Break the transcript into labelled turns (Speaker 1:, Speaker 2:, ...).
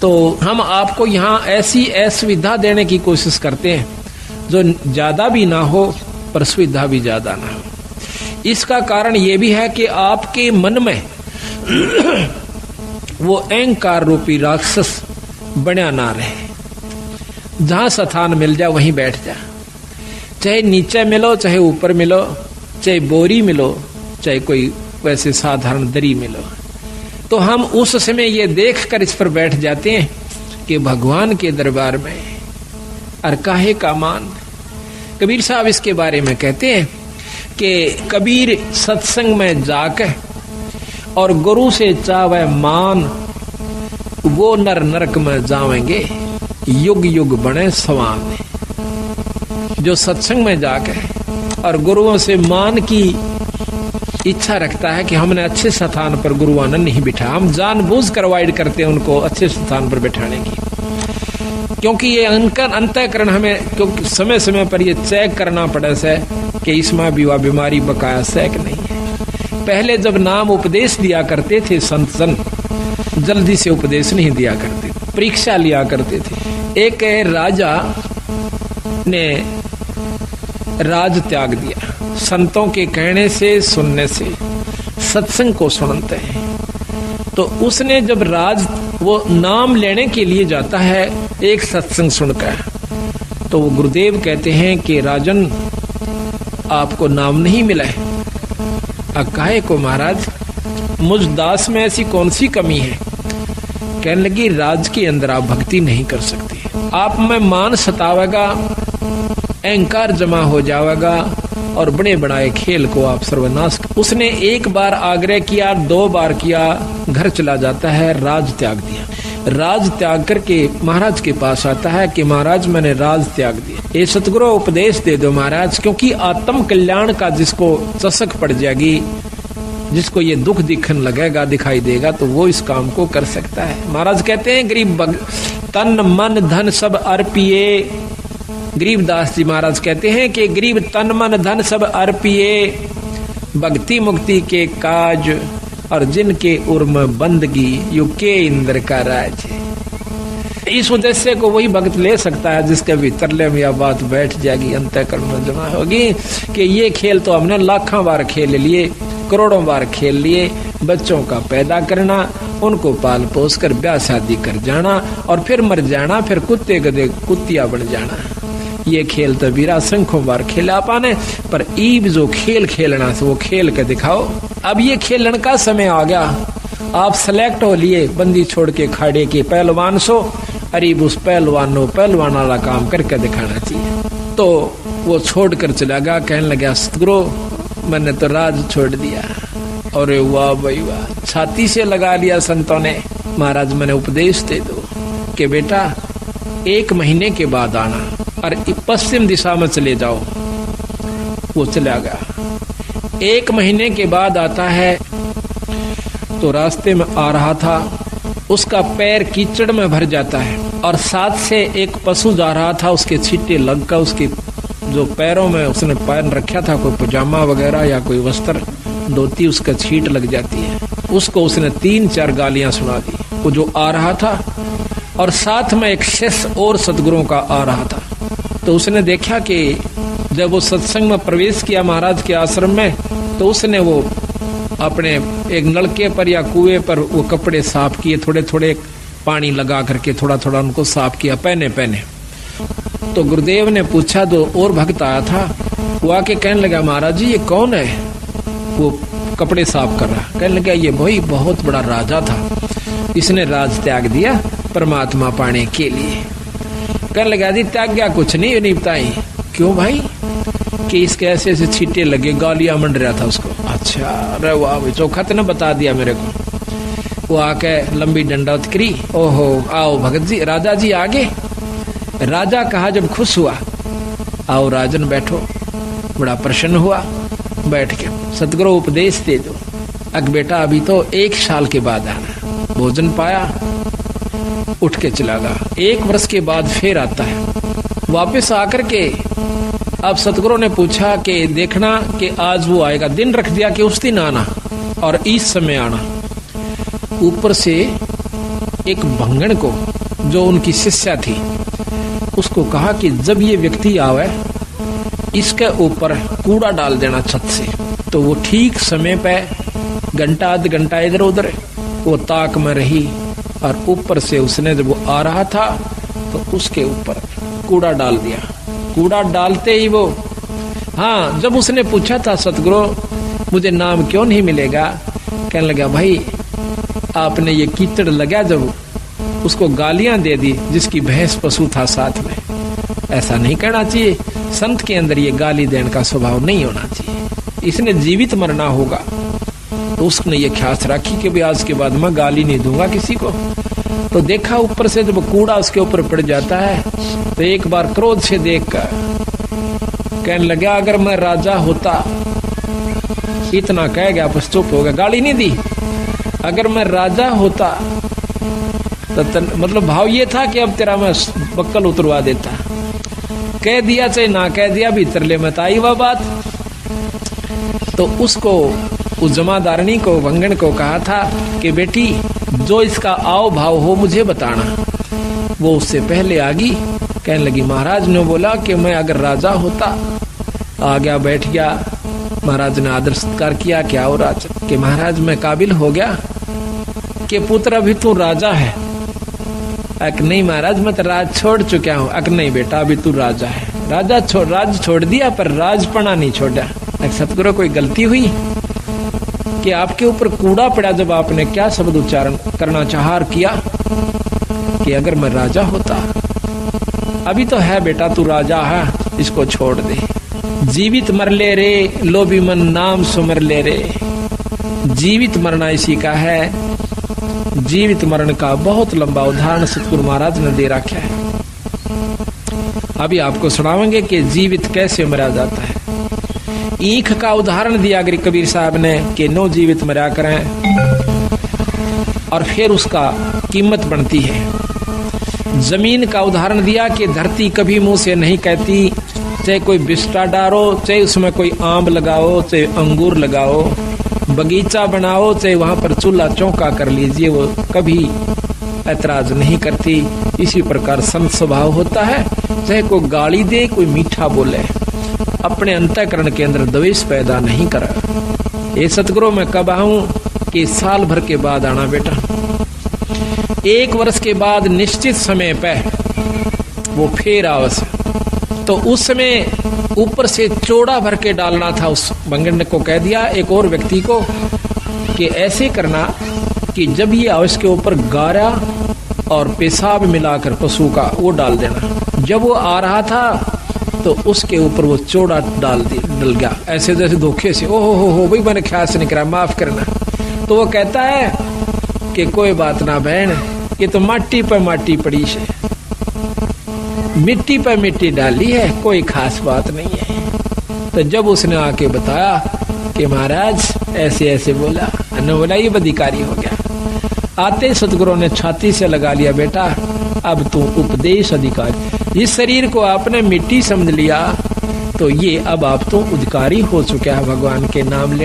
Speaker 1: तो हम आपको यहाँ ऐसी असुविधा देने की कोशिश करते हैं जो ज्यादा भी ना हो पर सुविधा भी ज्यादा ना हो। इसका कारण ये भी है कि आपके मन में वो अहंकार रूपी राक्षस बना ना रहे। जहां स्थान मिल जाए वहीं बैठ जा, चाहे नीचे मिलो चाहे ऊपर मिलो, चाहे बोरी मिलो चाहे कोई वैसे साधारण दरी मिलो, तो हम उस समय ये देखकर इस पर बैठ जाते हैं कि भगवान के दरबार में और काहे का मान। कबीर साहब इसके बारे में कहते हैं कि कबीर सत्संग में जाकर और गुरु से चावे मान, वो नर नरक में जावेंगे युग युग बने सवान। जो सत्संग में जाकर और गुरुओं से मान की इच्छा रखता है कि हमने अच्छे स्थान पर गुरु आनंद नहीं बिठा, हम जानबूझ कर अवॉइड करते हैं उनको अच्छे स्थान पर बैठाने की, क्योंकि ये अंतःकरण हमें क्योंकि समय समय पर ये चेक करना पड़े से कि इसमें भी वह बीमारी बकाया सैक नहीं है। पहले जब नाम उपदेश दिया करते थे संत जन, जल्दी से उपदेश नहीं दिया करते, परीक्षा लिया करते थे। एक राजा ने राज त्याग दिया, संतों के कहने से सुनने से, सत्संग को सुनते हैं। तो उसने जब राज वो नाम लेने के लिए जाता है एक सत्संग सुनकर, तो वो गुरुदेव कहते हैं कि राजन आपको नाम नहीं मिला है। काहे को महाराज, मुझ दास में ऐसी कौन सी कमी है? कहने लगी राज के अंदर आप भक्ति नहीं कर सकते, आप में मान सतावेगा, अहंकार जमा हो जाएगा और बड़े बनाए खेल को आप सर्वनाश। उसने एक बार आग्रह किया, 2 बार किया, घर चला जाता है, राज त्याग दिया। राज त्याग करके महाराज के पास आता है कि महाराज मैंने राज त्याग दिया, ये सतगुरु उपदेश दे दो महाराज, क्योंकि आत्म कल्याण का जिसको चसक पड़ जाएगी, जिसको ये दुख दिखने लगेगा, दिखाई देगा, तो वो इस काम को कर सकता है। महाराज कहते हैं गरीब तन मन धन सब अर्पिए, गरीबदास जी महाराज कहते हैं कि गरीब तन मन धन सब अर्पिए, भक्ति मुक्ति के काज और जिनके उर्म बंदगी युके इंद्र का राज। इस उद्देश्य को वही भक्त ले सकता है जिसके भीतर में यह बात बैठ जाएगी, अंतःकरण में जमा होगी कि ये खेल तो हमने लाखों बार खेल लिए, करोड़ों बार खेल लिए। बच्चों का पैदा करना, उनको पाल पोस कर ब्याह शादी कर जाना और फिर मर जाना, फिर कुत्ते गधे कुत्तिया बन जाना, ये खेल तो बीरा संखों बार खेला पाने, पर ईब जो खेल खेलना से वो खेल के दिखाओ। अब ये खेलने का समय आ गया, आप सेलेक्ट हो लिए, बंदी छोड़ के खाड़े के पहलवान सो, अरीब उस पहलवान वाला काम करके दिखाना चाहिए। तो वो छोड़ कर चला गया, कहने लगा सतगुरु मैंने तो राज छोड़ दिया। और वाह भाई वाह, छाती से लगा लिया संतों ने। महाराज मैंने उपदेश दे दो कि बेटा 1 महीने के बाद आना और पश्चिम दिशा में चले जाओ। वो चला गया, 1 महीने के बाद आता है तो रास्ते में आ रहा था, उसका पैर कीचड़ में भर जाता है और साथ से एक पशु जा रहा था, उसके छींटे लगकर उसके जो पैरों में उसने पहन रखा था कोई पजामा वगैरह या कोई वस्त्र धोती, उसका छींट लग जाती है। उसको उसने 3-4 गालियां सुना दी, वो जो आ रहा था, और साथ में एक शिष्य और सतगुरुओं का आ रहा था। तो उसने देखा कि जब वो सत्संग में प्रवेश किया महाराज के आश्रम में, तो उसने वो अपने एक नलके पर या कुएं पर वो कपड़े साफ किए, थोड़े थोड़े पानी लगा करके थोड़ा थोड़ा उनको साफ किया, पहने। तो गुरुदेव ने पूछा, तो और भक्त आया था, वो आके कहने लगा महाराज जी ये कौन है? वो कपड़े साफ कर रहा, कहने लगा ये भाई बहुत बड़ा राजा था, इसने राज त्याग दिया परमात्मा पाने के लिए। कहने लगा जी त्याग गया कुछ नहीं बताई। क्यों भाई? कि इसके ऐसे ऐसे छींटे लगे, गालियां मंड रहा था उसको। अच्छा अरे वाह, चौखा तो न बता दिया मेरे को। वो आके लंबी डंडौत करी, ओहो आओ भगत जी, राजा जी आगे। राजा कहा जब खुश हुआ, आओ राजन बैठो। बड़ा प्रसन्न हुआ, बैठ के सतगुरु उपदेश दे दो। अग बेटा अभी तो 1 साल के बाद आना। भोजन पाया, उठ के चला गया। 1 वर्ष के बाद फिर आता है, वापस आकर के अब सतगुरु ने पूछा कि देखना कि आज वो आएगा, दिन रख दिया कि उस दिन आना और इस समय आना। ऊपर से एक भंगण को, जो उनकी शिष्या थी, उसको कहा कि जब ये व्यक्ति आवे इसके ऊपर कूड़ा डाल देना छत से। तो वो ठीक समय पे घंटा आध घंटा इधर उधर वो ताक में रही और ऊपर से उसने जब वो आ रहा था तो उसके ऊपर कूड़ा डाल दिया। कूड़ा डालते ही वो, हाँ, जब उसने पूछा था सतगुरु मुझे नाम क्यों नहीं मिलेगा, कहने लगा भाई आपने ये कीचड़ लगा जब उसको गालियां दे दी जिसकी भैंस पशु था साथ में। ऐसा नहीं कहना चाहिए, संत के अंदर ये गाली देने का स्वभाव नहीं होना चाहिए, इसने जीवित मरना होगा। तो उसने ये ख्यास रखी कि भाई आज के बाद मैं गाली नहीं दूंगा किसी को। तो देखा ऊपर से जब कूड़ा उसके ऊपर पड़ जाता है तो एक बार क्रोध से देखकर कहने लगा अगर मैं राजा होता, इतना कह गया बस चुप हो गया, गाली नहीं दी। अगर मैं राजा होता तो मतलब भाव ये था कि अब तेरा मैं बक्कल उतरवा देता। कह दिया चाहे ना कह दिया, भीतर ले मत आई वह बात। तो उसको, उस जमादारनी को, भंगण को कहा था कि बेटी जो इसका आओ भाव हो मुझे बताना। वो उससे पहले आ गई, कहने लगी महाराज ने बोला कि मैं अगर राजा होता, आ गया बैठ गया। महाराज ने आदर सत्कार किया, क्या हो राजा, कि महाराज मैं काबिल हो गया कि पुत्र अभी तू राजा है। अक नहीं महाराज मैं तो राज छोड़ चुका हूँ। अक नहीं बेटा अभी तू राजा है। राज छोड़ दिया पर राजपना नहीं छोड़ा। सतगुरु कोई गलती हुई कि आपके ऊपर कूड़ा पड़ा जब आपने क्या शब्द उच्चारण करना चाहा किया कि अगर मैं राजा होता। अभी तो है बेटा तू राजा है, इसको छोड़ दे। जीवित मर ले रे लोभी मन नाम सुमर ले रे। जीवित मरना इसी का है। जीवित मरण का बहुत लंबा उदाहरण सतगुरु महाराज ने दे रखा है। अभी आपको सुनावेंगे कि जीवित कैसे मरा जाता है। ईख का उदाहरण दिया कबीर साहब ने कि नो जीवित मरा करें और फिर उसका कीमत बनती है। जमीन का उदाहरण दिया कि धरती कभी मुंह से नहीं कहती, चाहे कोई बिस्टा डारो, चाहे उसमें कोई आम लगाओ, चाहे अंगूर लगाओ, बगीचा बनाओ, चाहे वहां पर चूल्हा चौका कर लीजिए, वो कभी ऐतराज नहीं करती। इसी प्रकार संत स्वभाव होता है, चाहे कोई गाली दे, कोई मीठा बोले, अपने अंतःकरण के अंदर द्वेष पैदा नहीं कर। ये सतगुरु मैं कब आऊं कि साल भर के बाद आना बेटा। 1 वर्ष के बाद निश्चित समय पे वो फिर आवस। तो उस समय ऊपर से चौड़ा भर के डालना था। उस भंगण को कह दिया एक और व्यक्ति को कि ऐसे करना कि जब ये आवस के ऊपर गारा और पेशाब मिलाकर पशु का वो डाल देना। जब वो आ रहा था तो उसके ऊपर वो चौड़ा डल गया, ऐसे जैसे धोखे से। ओहो हो भाई मैंने ख्याल से नहीं करा, माफ करना। तो वो कहता है कि कोई बात ना बहन, ये तो माटी पर माटी पड़ी है, मिट्टी पर मिट्टी डाली है, कोई खास बात नहीं है। तो जब उसने आके बताया कि महाराज ऐसे ऐसे बोला, बोला ये अधिकारी हो गया। आते सतगुरु ने छाती से लगा लिया, बेटा अब तू उपदेश अधिकारी। इस शरीर को आपने मिट्टी समझ लिया तो ये अब आप तो अधिकारी हो चुका है भगवान के नाम लेने।